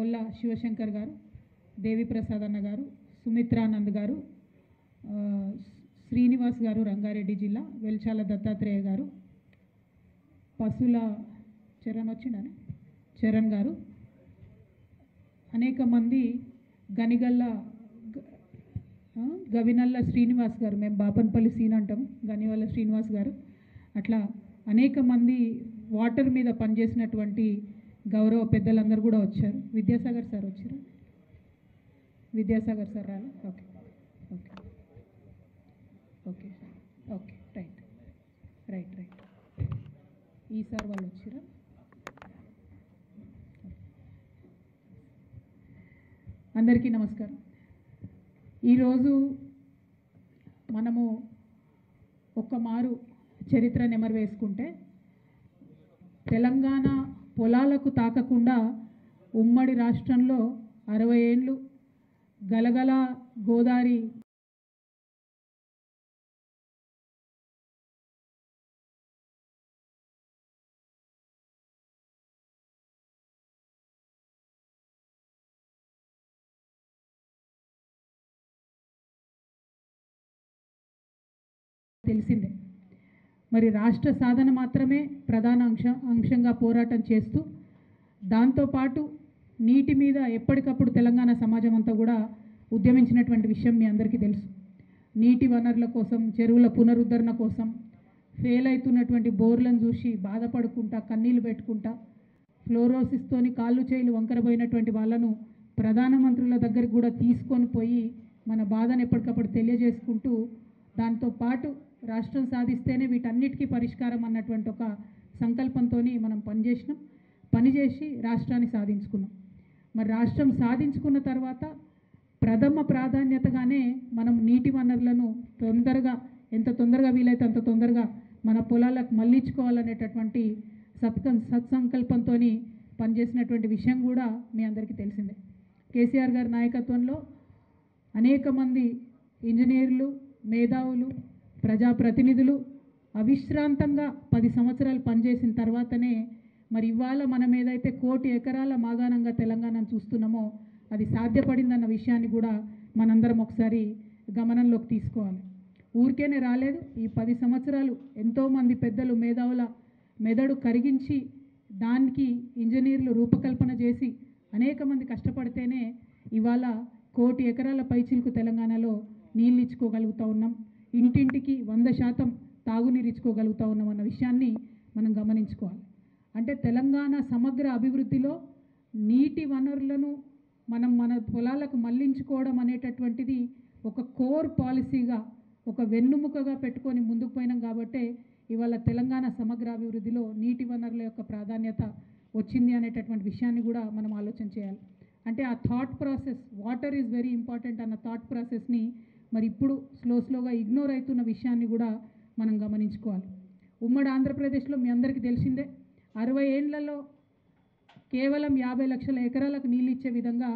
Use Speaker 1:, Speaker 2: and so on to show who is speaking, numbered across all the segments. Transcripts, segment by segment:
Speaker 1: బొల్ల శివశంకర్ గారు, దేవి ప్రసాద్ అన్న గారు, సుమిత్రానంద్ గారు, శ్రీనివాస్ గారు రంగారెడ్డి జిల్లా, వెల్చాల దత్తాత్రేయ గారు, పసుల చరణ్ గారు, అనేక మంది, గవినల్ల శ్రీనివాస్ గారు, మేము బాపన్పల్లి సీన్ అంటాం, గనివల్ల శ్రీనివాస్ గారు, అట్లా అనేక మంది వాటర్ మీద పనిచేసినటువంటి గౌరవ పెద్దలందరూ కూడా వచ్చారు. విద్యాసాగర్ సార్ వచ్చారు. విద్యాసాగర్ సార్ రాలి. Okay okay okay okay right right right ఈ సార్ వాళ్ళు వచ్చారా? అందరికీ నమస్కారం. ఈరోజు మనము ఒక్కమారు చరిత్ర నెమరు వేసుకుంటే తెలంగాణ పొలాలకు తాకకుండా ఉమ్మడి రాష్ట్రంలో 60 ఏళ్ళు గలగల గోదావరి తెలిసిందే. మరి రాష్ట్ర సాధన మాత్రమే ప్రధాన అంశంగా పోరాటం చేస్తూ దాంతోపాటు నీటి మీద ఎప్పటికప్పుడు తెలంగాణ సమాజం అంతా కూడా ఉద్యమించినటువంటి విషయం మీ అందరికీ తెలుసు. నీటి వనరుల కోసం, చెరువుల పునరుద్ధరణ కోసం, ఫెయిల్ అవుతున్నటువంటి బోర్లను చూసి బాధపడుకుంటా, కన్నీళ్ళు పెట్టుకుంటా, ఫ్లోరోసిస్తోని కాళ్ళు చేయిలు వంకరబోయినటువంటి వాళ్ళను ప్రధానమంత్రుల దగ్గరికి కూడా తీసుకొని పోయి మన బాధను ఎప్పటికప్పుడు తెలియజేసుకుంటూ, దాంతోపాటు రాష్ట్రం సాధిస్తేనే వీటన్నిటికీ పరిష్కారం అన్నటువంటి ఒక సంకల్పంతో మనం పనిచేసి రాష్ట్రాన్ని సాధించుకున్నాం. మరి రాష్ట్రం సాధించుకున్న తర్వాత ప్రథమ ప్రాధాన్యతగానే మనం నీటి వనరులను ఎంత తొందరగా వీలైతే అంత తొందరగా మన పొలాలకు మళ్ళించుకోవాలనేటటువంటి సత్సంకల్పంతో పనిచేసినటువంటి విషయం కూడా మీ అందరికీ తెలిసిందే. కేసీఆర్ గారి నాయకత్వంలో అనేక మంది ఇంజనీర్లు, మేధావులు, ప్రజాప్రతినిధులు అవిశ్రాంతంగా 10 సంవత్సరాలు పనిచేసిన తర్వాతనే మరి ఇవాళ మనం ఏదైతే 1 కోటి ఎకరాల మాగాణంగా తెలంగాణను చూస్తున్నామో అది సాధ్యపడిందన్న విషయాన్ని కూడా మనందరం ఒకసారి గమనంలోకి తీసుకోవాలి. ఊరికేనే రాలేదు. ఈ 10 సంవత్సరాలు ఎంతోమంది పెద్దలు, మేధావుల మెదడు కరిగించి దానికి ఇంజనీర్లు రూపకల్పన చేసి అనేక మంది కష్టపడితేనే ఇవాళ 1 కోటి ఎకరాల పైచిలకు తెలంగాణలో నీళ్ళు ఇచ్చుకోగలుగుతూ ఉన్నాం. ఇంటింటికి 100% తాగునీరు ఇచ్చుకోగలుగుతూ ఉన్నాం అన్న విషయాన్ని మనం గమనించుకోవాలి. అంటే తెలంగాణ సమగ్ర అభివృద్ధిలో నీటి వనరులను మన పొలాలకు మళ్లించుకోవడం అనేటటువంటిది ఒక కోర్ పాలసీగా, ఒక వెన్నుముకగా పెట్టుకొని ముందుకు పోయినాం. కాబట్టే ఇవాళ తెలంగాణ సమగ్ర అభివృద్ధిలో నీటి వనరుల యొక్క ప్రాధాన్యత వచ్చింది అనేటటువంటి విషయాన్ని కూడా మనం ఆలోచన చేయాలి. అంటే ఆ thought process, water is very important అన్న థాట్ ప్రాసెస్ని మరి ఇప్పుడు స్లోగా ఇగ్నోర్ అవుతున్న విషయాన్ని కూడా మనం గమనించుకోవాలి. ఉమ్మడి ఆంధ్రప్రదేశ్లో మీ అందరికీ తెలిసిందే 60 ఏళ్లలో కేవలం 50 లక్షల ఎకరాలకు నీళ్ళు ఇచ్చే విధంగా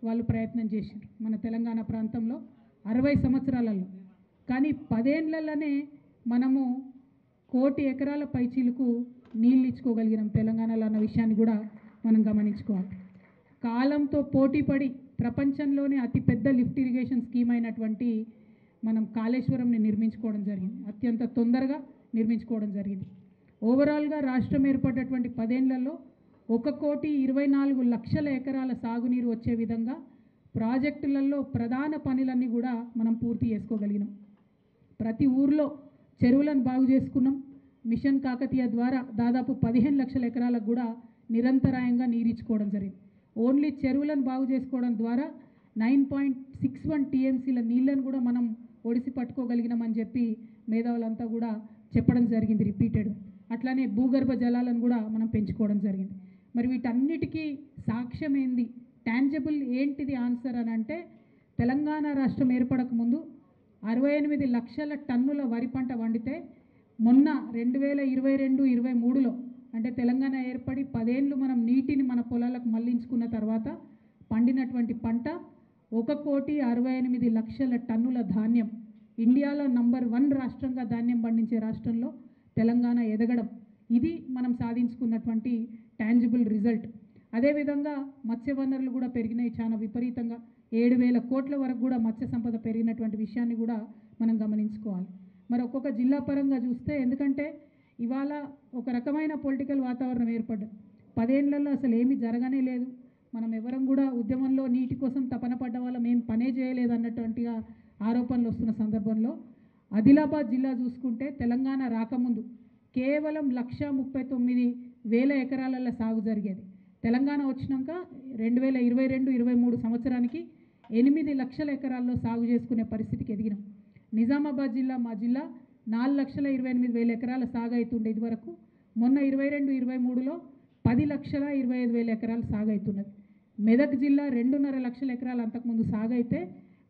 Speaker 1: వాళ్ళు ప్రయత్నం చేశారు మన తెలంగాణ ప్రాంతంలో 60 సంవత్సరాలలో. కానీ 10 ఏళ్లలోనే మనము 1 కోటి ఎకరాల పైచీలకు నీళ్ళు ఇచ్చుకోగలిగినాం తెలంగాణలో అన్న విషయాన్ని కూడా మనం గమనించుకోవాలి. కాలంతో పోటీపడి ప్రపంచంలోనే అతిపెద్ద లిఫ్ట్ ఇరిగేషన్ స్కీమ్ అయినటువంటి మనం కాళేశ్వరంని నిర్మించుకోవడం జరిగింది. అత్యంత తొందరగా నిర్మించుకోవడం జరిగింది. ఓవరాల్గా రాష్ట్రం ఏర్పడ్డటువంటి 10 ఏళ్లలో 1,24,00,000 ఎకరాల సాగునీరు వచ్చే విధంగా ప్రాజెక్టులలో ప్రధాన పనులన్నీ కూడా మనం పూర్తి చేసుకోగలిగినాం. ప్రతి ఊర్లో చెరువులను బాగు చేసుకున్నాం. మిషన్ కాకతీయ ద్వారా దాదాపు 15 లక్షల ఎకరాలకు కూడా నిరంతరాయంగా నీరిచ్చుకోవడం జరిగింది. ఓన్లీ చెరువులను బాగు చేసుకోవడం ద్వారా 9.61 TMCల నీళ్ళను కూడా మనం ఒడిసి పట్టుకోగలిగినామని చెప్పి మేధావులంతా కూడా చెప్పడం జరిగింది రిపీటెడ్. అట్లానే భూగర్భ జలాలను కూడా మనం పెంచుకోవడం జరిగింది. మరి వీటన్నిటికీ సాక్ష్యం ఏంది, టాంజిబుల్ ఏంటిది ఆన్సర్ అని అంటే, తెలంగాణ రాష్ట్రం ఏర్పడక ముందు 68 లక్షల టన్నుల వరి పంట వండితే మొన్న 2022-23లో అంటే తెలంగాణ ఏర్పడి 10 ఏళ్ళు మనం నీటిని మన పొలాలకు మళ్లించుకున్న తర్వాత పండినటువంటి పంట 1,68,00,000 టన్నుల ధాన్యం. ఇండియాలో నంబర్ 1 రాష్ట్రంగా ధాన్యం పండించే రాష్ట్రంలో తెలంగాణ ఎదగడం, ఇది మనం సాధించుకున్నటువంటి టాంజిబుల్ రిజల్ట్. అదేవిధంగా మత్స్య వనరులు కూడా పెరిగినాయి చాలా విపరీతంగా. 7,000 కోట్ల వరకు కూడా మత్స్య సంపద పెరిగినటువంటి విషయాన్ని కూడా మనం గమనించుకోవాలి. మరి ఒక్కొక్క జిల్లా పరంగా చూస్తే, ఎందుకంటే ఇవాళ ఒక రకమైన పొలిటికల్ వాతావరణం ఏర్పడ్డది. 10 ఏళ్లలో అసలు ఏమీ జరగనే లేదు. మనం ఎవరం కూడా ఉద్యమంలో నీటి కోసం తపన పడ్డ వాళ్ళం ఏం పనే చేయలేదు అన్నటువంటిగా ఆరోపణలు వస్తున్న సందర్భంలో ఆదిలాబాద్ జిల్లా చూసుకుంటే తెలంగాణ రాకముందు కేవలం 1,39,000 ఎకరాలలో సాగు జరిగేది. తెలంగాణ వచ్చినాక 2022-23 సంవత్సరానికి 8 లక్షల ఎకరాల్లో సాగు చేసుకునే పరిస్థితికి ఎదిగినాం. నిజామాబాద్ జిల్లా, మా జిల్లా 4,28,000 ఎకరాల సాగు అవుతుండే ఇదివరకు. మొన్న 22-23లో 10,25,000 ఎకరాలు సాగు అవుతున్నది. మెదక్ జిల్లా 2.5 లక్షల ఎకరాలు అంతకుముందు సాగు అయితే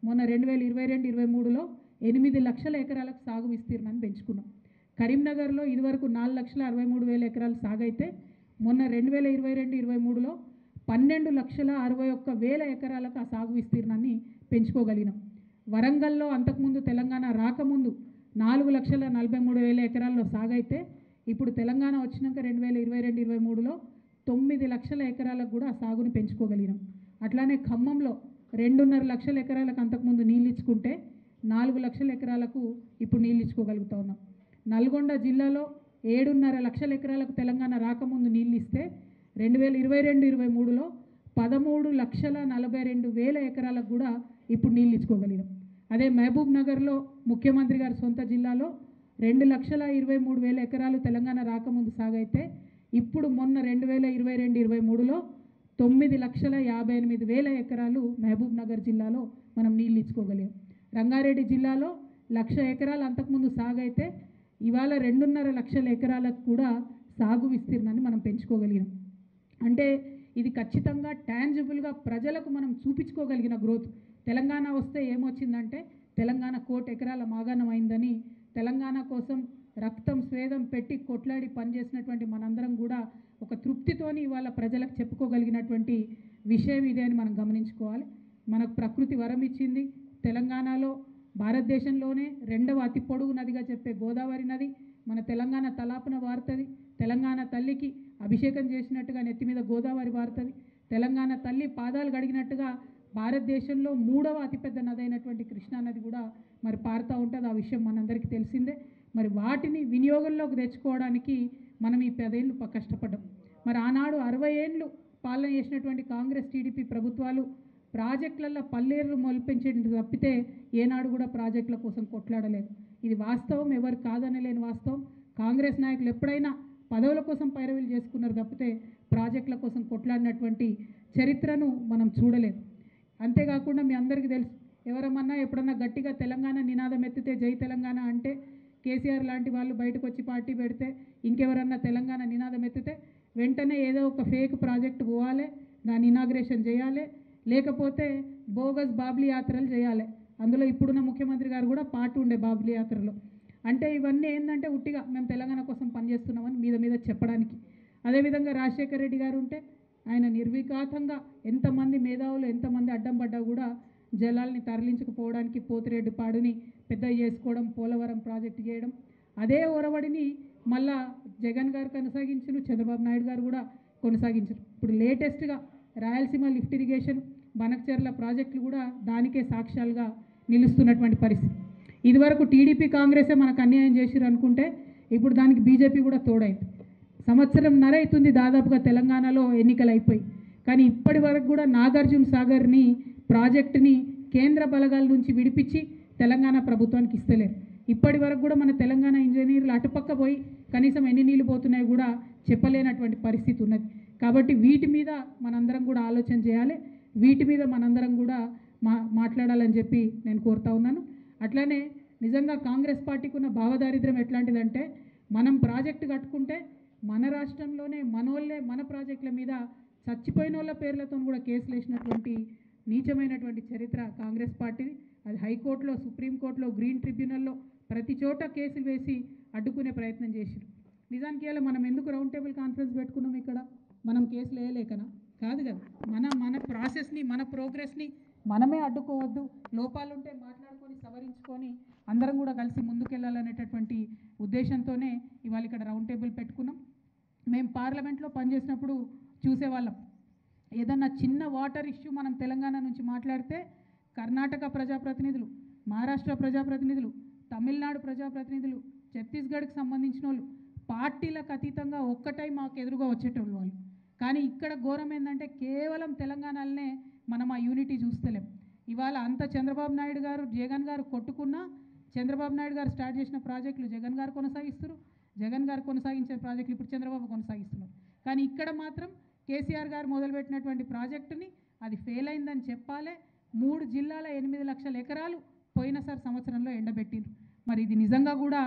Speaker 1: మొన్న 2022-23లో 8 లక్షల ఎకరాలకు సాగు విస్తీర్ణాన్ని పెంచుకున్నాం. కరీంనగర్లో ఇదివరకు 4,63,000 ఎకరాలు సాగు అయితే మొన్న 2022-23లో 12,61,000 ఎకరాలకు ఆ సాగు విస్తీర్ణాన్ని పెంచుకోగలిగినాం. వరంగల్లో అంతకుముందు తెలంగాణ రాకముందు 4,43,000 ఎకరాల్లో సాగు అయితే ఇప్పుడు తెలంగాణ వచ్చినాక 2022-23లో 9 లక్షల ఎకరాలకు కూడా ఆ సాగును పెంచుకోగలిగినాం. అట్లానే ఖమ్మంలో 2.5 లక్షల ఎకరాలకు అంతకుముందు నీళ్ళు ఇచ్చుకుంటే 4 లక్షల ఎకరాలకు ఇప్పుడు నీళ్ళు ఇచ్చుకోగలుగుతా ఉన్నాం. నల్గొండ జిల్లాలో 7.5 లక్షల ఎకరాలకు తెలంగాణ రాకముందు నీళ్ళు ఇస్తే 2022-23లో 13,42,000 ఎకరాలకు కూడా ఇప్పుడు నీళ్ళు ఇచ్చుకోగలిగాం. అదే మహబూబ్ నగర్లో ముఖ్యమంత్రి గారి సొంత జిల్లాలో 2,23,000 ఎకరాలు తెలంగాణ రాకముందు సాగైతే ఇప్పుడు మొన్న 2022-23లో 9,58,000 ఎకరాలు మహబూబ్ నగర్ జిల్లాలో మనం నీళ్ళు ఇచ్చుకోగలిగాం. రంగారెడ్డి జిల్లాలో 1,00,000 ఎకరాలు అంతకుముందు సాగైతే ఇవాళ 2.5 లక్షల ఎకరాలకు కూడా సాగు విస్తీర్ణాన్ని మనం పెంచుకోగలిగాం. అంటే ఇది ఖచ్చితంగా టాంజిబుల్గా ప్రజలకు మనం చూపించుకోగలిగిన గ్రోత్. తెలంగాణ వస్తే ఏమొచ్చిందంటే తెలంగాణ 1,00,00,000 ఎకరాల మాగాణం అయిందని, తెలంగాణ కోసం రక్తం స్వేదం పెట్టి కొట్లాడి పనిచేసినటువంటి మనందరం కూడా ఒక తృప్తితోని ఇవాళ ప్రజలకు చెప్పుకోగలిగినటువంటి విషయం ఇదే అని మనం గమనించుకోవాలి. మనకు ప్రకృతి వరం ఇచ్చింది. తెలంగాణలో భారతదేశంలోనే 2వ అతి పొడుగు నదిగా చెప్పే గోదావరి నది మన తెలంగాణ తలాపున వారుతుంది. తెలంగాణ తల్లికి అభిషేకం చేసినట్టుగా నెత్తి మీద గోదావరి వారుతుంది. తెలంగాణ తల్లి పాదాలు గడిగినట్టుగా భారతదేశంలో 3వ అతిపెద్ద నది అయినటువంటి కృష్ణా నది కూడా మరి పారుతూ ఉంటుంది. ఆ విషయం మనందరికీ తెలిసిందే. మరి వాటిని వినియోగంలోకి తెచ్చుకోవడానికి మనం ఈ 10 ఏళ్ళు కష్టపడ్డాం. మరి ఆనాడు 60 ఏళ్ళు పాలన చేసినటువంటి కాంగ్రెస్ టీడీపీ ప్రభుత్వాలు ప్రాజెక్టులలో పల్లేరు మొలిపించేది తప్పితే ఏనాడు కూడా ప్రాజెక్టుల కోసం కొట్లాడలేదు. ఇది వాస్తవం, ఎవరు కాదనలేని వాస్తవం. కాంగ్రెస్ నాయకులు ఎప్పుడైనా పదవుల కోసం పైరవీలు చేసుకున్నారు తప్పితే ప్రాజెక్టుల కోసం కొట్లాడినటువంటి చరిత్రను మనం చూడలేదు. అంతేకాకుండా మీ అందరికీ తెలుసు, ఎవరమన్నా ఎప్పుడన్నా గట్టిగా తెలంగాణ నినాదం ఎత్తితే జై తెలంగాణ అంటే కేసీఆర్ లాంటి వాళ్ళు బయటకు వచ్చి పార్టీ పెడితే, ఇంకెవరన్నా తెలంగాణ నినాదం ఎత్తితే వెంటనే ఏదో ఒక ఫేక్ ప్రాజెక్టు పోవాలి, దాని ఇనాగ్రేషన్ చేయాలి, లేకపోతే బోగస్ బాబ్లీ యాత్రలు చేయాలి. అందులో ఇప్పుడున్న ముఖ్యమంత్రి గారు కూడా పాటు ఉండే బాబ్లీ యాత్రలో. అంటే ఇవన్నీ ఏంటంటే ఉట్టిగా మేము తెలంగాణ కోసం పనిచేస్తున్నామని మీద చెప్పడానికి. అదేవిధంగా రాజశేఖర రెడ్డి గారు ఉంటే ఆయన నిర్విఘాతంగా ఎంతమంది మేధావులు ఎంతమంది అడ్డం పడ్డా కూడా జలాల్ని తరలించకపోవడానికి పోతిరెడ్డి పాడుని పెద్ద చేసుకోవడం, పోలవరం ప్రాజెక్టు చేయడం, అదే ఒరవడిని మళ్ళా జగన్ గారు కొనసాగించారు, చంద్రబాబు నాయుడు గారు కూడా కొనసాగించారు. ఇప్పుడు లేటెస్ట్గా రాయలసీమ లిఫ్ట్ ఇరిగేషన్, బనకచెర్ల ప్రాజెక్టులు కూడా దానికే సాక్ష్యాలుగా నిలుస్తున్నటువంటి పరిస్థితి. ఇదివరకు టీడీపీ కాంగ్రెసే మనకు అన్యాయం చేసిరు అనుకుంటే ఇప్పుడు దానికి బీజేపీ కూడా తోడైంది. సంవత్సరంన్నర అవుతుంది దాదాపుగా తెలంగాణలో ఎన్నికలు అయిపోయి, కానీ ఇప్పటి వరకు కూడా నాగార్జున సాగర్ని ప్రాజెక్టుని కేంద్ర బలగాల నుంచి విడిపించి తెలంగాణ ప్రభుత్వానికి ఇస్తలేరు. ఇప్పటి వరకు కూడా మన తెలంగాణ ఇంజనీర్లు అటుపక్క పోయి కనీసం ఎన్ని నీళ్ళు పోతున్నాయో కూడా చెప్పలేనటువంటి పరిస్థితి ఉన్నది. కాబట్టి వీటి మీద మనందరం కూడా ఆలోచన చేయాలి, వీటి మీద మనందరం కూడా మాట్లాడాలని చెప్పి నేను కోరుతా ఉన్నాను. అట్లానే నిజంగా కాంగ్రెస్ పార్టీకి ఉన్న భావదారిద్ర్యం ఎట్లాంటిదంటే, మనం ప్రాజెక్టు కట్టుకుంటే మన రాష్ట్రంలోనే మనోళ్ళే మన ప్రాజెక్టుల మీద చచ్చిపోయిన వాళ్ళ పేర్లతో కూడా కేసులు వేసినటువంటి నీచమైనటువంటి చరిత్ర కాంగ్రెస్ పార్టీది. అది హైకోర్టులో, సుప్రీంకోర్టులో, గ్రీన్ ట్రిబ్యునల్లో ప్రతి చోట కేసులు వేసి అడ్డుకునే ప్రయత్నం చేశారు. నిజానికి ఇలా మనం ఎందుకు రౌండ్ టేబుల్ కాన్ఫరెన్స్ పెట్టుకున్నాం? ఇక్కడ మనం కేసులు వేయలేకనా? కాదు కదా. మన ప్రాసెస్ని, మన ప్రోగ్రెస్ని మనమే అడ్డుకోవద్దు, లోపాలుంటే మాట్లాడుకొని సవరించుకొని అందరం కూడా కలిసి ముందుకెళ్ళాలనేటటువంటి ఉద్దేశంతోనే ఇవాళ ఇక్కడ రౌండ్ టేబుల్ పెట్టుకున్నాం. మేము పార్లమెంట్లో పనిచేసినప్పుడు చూసేవాళ్ళం, ఏదన్నా చిన్న వాటర్ ఇష్యూ మనం తెలంగాణ నుంచి మాట్లాడితే కర్ణాటక ప్రజాప్రతినిధులు, మహారాష్ట్ర ప్రజాప్రతినిధులు, తమిళనాడు ప్రజాప్రతినిధులు, ఛత్తీస్గఢ్కి సంబంధించిన వాళ్ళు పార్టీలకు అతీతంగా ఒక్కటై మాకు ఎదురుగా వచ్చేటోళ్ళు వాళ్ళు. కానీ ఇక్కడ ఘోరం ఏంటంటే కేవలం తెలంగాణలోనే మనం ఆ యూనిటీ చూస్తలేం. ఇవాళ అంత చంద్రబాబు నాయుడు గారు జగన్ గారు కొట్టుకున్నా చంద్రబాబు నాయుడు గారు స్టార్ట్ చేసిన ప్రాజెక్టులు జగన్ గారు కొనసాగిస్తారు, జగన్ గారు కొనసాగించే ప్రాజెక్టులు ఇప్పుడు చంద్రబాబు కొనసాగిస్తున్నారు. కానీ ఇక్కడ మాత్రం కేసీఆర్ గారు మొదలుపెట్టినటువంటి ప్రాజెక్టుని అది ఫెయిల్ అయిందని చెప్పాలి. 3 జిల్లాల 8 లక్షల ఎకరాలు పోయినసారి సంవత్సరంలో ఎండబెట్టిండ్రు. మరి ఇది నిజంగా కూడా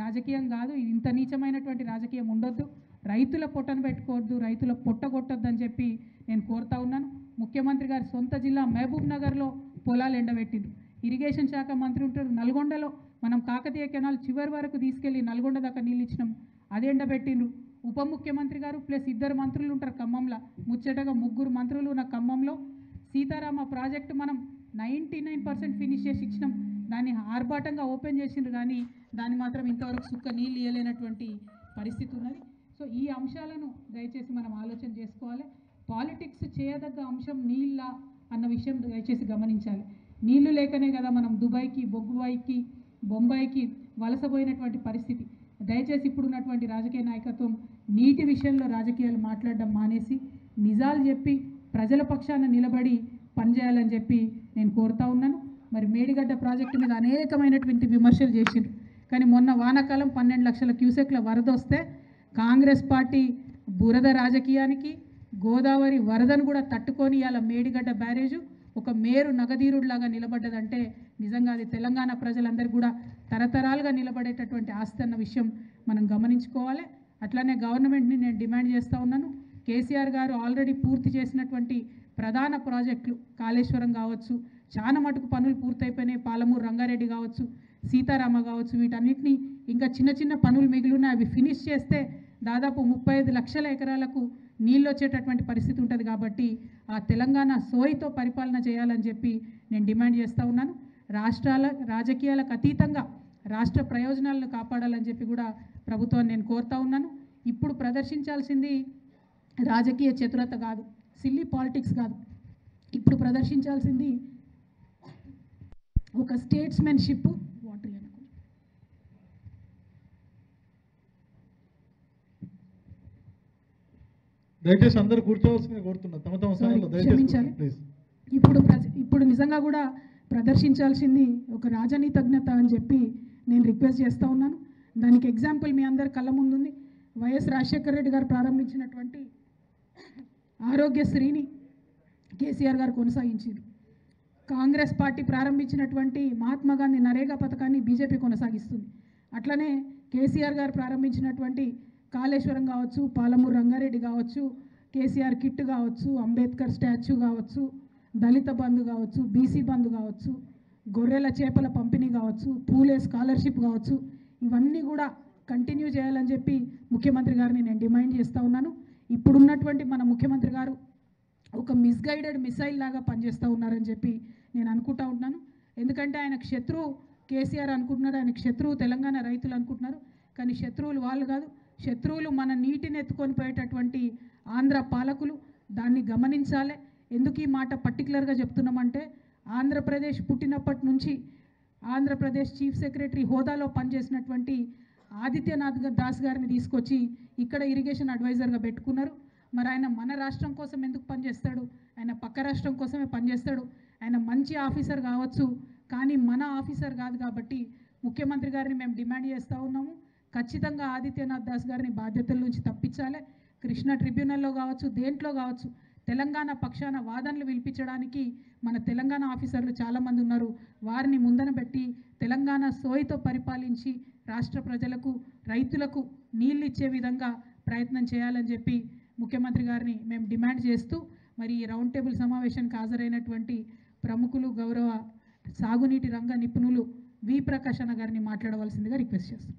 Speaker 1: రాజకీయం కాదు, ఇది ఇంత నీచమైనటువంటి రాజకీయం ఉండొద్దు. రైతుల పొట్టను పెట్టుకోవద్దు, రైతుల పొట్ట కొట్టొద్దని చెప్పి నేను కోరుతా ఉన్నాను. ముఖ్యమంత్రి గారి సొంత జిల్లా మహబూబ్ నగర్లో పొలాలు ఎండబెట్టిండ్రు. ఇరిగేషన్ శాఖ మంత్రి ఉంటారు నల్గొండలో, మనం కాకతీయ కెనాల్ చివరి వరకు తీసుకెళ్ళి నల్గొండ దాకా నీళ్ళు ఇచ్చినాం, అది ఎండబెట్టిండ్రు. ఉప ముఖ్యమంత్రి గారు ప్లస్ 2 మంత్రులు ఉంటారు ఖమ్మంలో, ముచ్చటగా 3 మంత్రులు ఉన్న ఖమ్మంలో సీతారామ ప్రాజెక్టు మనం 99% ఫినిష్ చేసి ఇచ్చినాం. దాన్ని ఆర్భాటంగా ఓపెన్ చేసిండ్రు కానీ దాన్ని మాత్రం ఇంతవరకు సుక్క నీళ్ళు ఇవ్వలేనటువంటి పరిస్థితి ఉన్నది. సో ఈ అంశాలను దయచేసి మనం ఆలోచన చేసుకోవాలి. పాలిటిక్స్ చేయదగ్గ అంశం నీళ్ళ అన్న విషయం దయచేసి గమనించాలి. నీళ్లు లేకనే కదా మనం దుబాయ్కి, బొగ్గుబాయికి, బొంబాయికి వలసపోయినటువంటి పరిస్థితి. దయచేసి ఇప్పుడున్నటువంటి రాజకీయ నాయకత్వం నీటి విషయంలో రాజకీయాలు మాట్లాడడం మానేసి నిజాలు చెప్పి ప్రజల పక్షాన నిలబడి పనిచేయాలని చెప్పి నేను కోరుతా ఉన్నాను. మరి మేడిగడ్డ ప్రాజెక్టు మీద అనేకమైనటువంటి విమర్శలు చేసిండ్రు. కానీ మొన్న వానాకాలం 12 లక్షల క్యూసెక్ల వరద వస్తే కాంగ్రెస్ పార్టీ బురద రాజకీయానికి గోదావరి వరదను కూడా తట్టుకొని ఇవాళ మేడిగడ్డ బ్యారేజు ఒక మేరు నగదీరుడిలాగా నిలబడ్డదంటే నిజంగా అది తెలంగాణ ప్రజలందరికీ కూడా తరతరాలుగా నిలబడేటటువంటి ఆస్తి అన్న విషయం మనం గమనించుకోవాలి. అట్లానే గవర్నమెంట్ని నేను డిమాండ్ చేస్తూ ఉన్నాను. కేసీఆర్ గారు ఆల్రెడీ పూర్తి చేసినటువంటి ప్రధాన ప్రాజెక్టులు కాళేశ్వరం కావచ్చు, చాలా మటుకు పనులు పూర్తయిపోయినాయి, పాలమూరు రంగారెడ్డి కావచ్చు, సీతారామ కావచ్చు, వీటన్నిటినీ ఇంకా చిన్న చిన్న పనులు మిగిలిన అవి ఫినిష్ చేస్తే దాదాపు 35 లక్షల ఎకరాలకు నీళ్ళు వచ్చేటటువంటి పరిస్థితి ఉంటుంది. కాబట్టి ఆ తెలంగాణ సోయితో పరిపాలన చేయాలని చెప్పి నేను డిమాండ్ చేస్తూ ఉన్నాను. రాష్ట్రాల రాజకీయాలకు అతీతంగా రాష్ట్ర ప్రయోజనాలను కాపాడాలని చెప్పి కూడా ప్రభుత్వాన్ని నేను కోరుతా ఉన్నాను. ఇప్పుడు ప్రదర్శించాల్సింది రాజకీయ చతురత కాదు, సిల్లీ పాలిటిక్స్ కాదు. ఇప్పుడు ప్రదర్శించాల్సింది ఒక స్టేట్స్మెన్షిప్. వాటర్
Speaker 2: దయచేసి అందరూ కూర్చోవాల్సిందిగా కోరుతున్నా. తమ తమ స్థానంలో
Speaker 1: క్షమించాలి. ఇప్పుడు నిజంగా కూడా ప్రదర్శించాల్సింది ఒక రాజనీతజ్ఞత అని చెప్పి నేను రిక్వెస్ట్ చేస్తూ ఉన్నాను. దానికి ఎగ్జాంపుల్ మీ అందరి కళ్ళ ముందుంది. వైఎస్ రాజశేఖర రెడ్డి గారు ప్రారంభించినటువంటి ఆరోగ్యశ్రీని కేసీఆర్ గారు కొనసాగించారు. కాంగ్రెస్ పార్టీ ప్రారంభించినటువంటి మహాత్మా గాంధీ నరేగా పథకాన్ని బీజేపీ కొనసాగిస్తుంది. అట్లనే కేసీఆర్ గారు ప్రారంభించినటువంటి కాళేశ్వరం కావచ్చు, పాలమూరు రంగారెడ్డి కావచ్చు, కేసీఆర్ కిట్ కావచ్చు, అంబేద్కర్ స్టాచ్యూ కావచ్చు, దళిత బంధు కావచ్చు, బీసీ బంధు కావచ్చు, గొర్రెల చేపల పంపిణీ కావచ్చు, పూలే స్కాలర్షిప్ కావచ్చు, ఇవన్నీ కూడా కంటిన్యూ చేయాలని చెప్పి ముఖ్యమంత్రి గారిని నేను డిమాండ్ చేస్తూ ఉన్నాను. ఇప్పుడున్నటువంటి మన ముఖ్యమంత్రి గారు ఒక మిస్గైడెడ్ మిసైల్ లాగా పనిచేస్తూ ఉన్నారని చెప్పి నేను అనుకుంటా ఉన్నాను. ఎందుకంటే ఆయనకు శత్రువు కేసీఆర్ అనుకుంటున్నారు, ఆయనకు శత్రువు తెలంగాణ రైతులు అనుకుంటున్నారు. కానీ శత్రువులు వాళ్ళు కాదు, శత్రువులు మన నీటిని ఎత్తుకొని పోయేటటువంటి ఆంధ్ర పాలకులు. దాన్ని గమనించాలి. ఎందుకు ఈ మాట పర్టికులర్గా చెప్తున్నామంటే ఆంధ్రప్రదేశ్ పుట్టినప్పటి నుంచి ఆంధ్రప్రదేశ్ చీఫ్ సెక్రటరీ హోదాలో పనిచేసినటువంటి ఆదిత్యనాథ్ దాస్ గారిని తీసుకొచ్చి ఇక్కడ ఇరిగేషన్ అడ్వైజర్గా పెట్టుకున్నారు. మరి ఆయన మన రాష్ట్రం కోసం ఎందుకు పనిచేస్తాడు? ఆయన పక్క రాష్ట్రం కోసమే పనిచేస్తాడు. ఆయన మంచి ఆఫీసర్ కావచ్చు, కానీ మన ఆఫీసర్ కాదు. కాబట్టి ముఖ్యమంత్రి గారిని మేము డిమాండ్ చేస్తూ ఉన్నాము, ఖచ్చితంగా ఆదిత్యనాథ్ దాస్ గారిని బాధ్యతల నుంచి తప్పించాలి. కృష్ణ ట్రిబ్యునల్లో కావచ్చు, దేంట్లో కావచ్చు, తెలంగాణ పక్షాన వాదనలు వినిపించడానికి మన తెలంగాణ ఆఫీసర్లు చాలామంది ఉన్నారు. వారిని ముందన పెట్టి తెలంగాణ సోయితో పరిపాలించి రాష్ట్ర ప్రజలకు, రైతులకు నీళ్ళు ఇచ్చే విధంగా ప్రయత్నం చేయాలని చెప్పి ముఖ్యమంత్రి గారిని మేము డిమాండ్ చేస్తూ, మరి ఈ రౌండ్ టేబుల్ సమావేశానికి హాజరైనటువంటి ప్రముఖులు, గౌరవ సాగునీటి రంగ నిపుణులు వి ప్రకాష్ అన్న గారిని మాట్లాడవలసిందిగా రిక్వెస్ట్ చేస్తాం.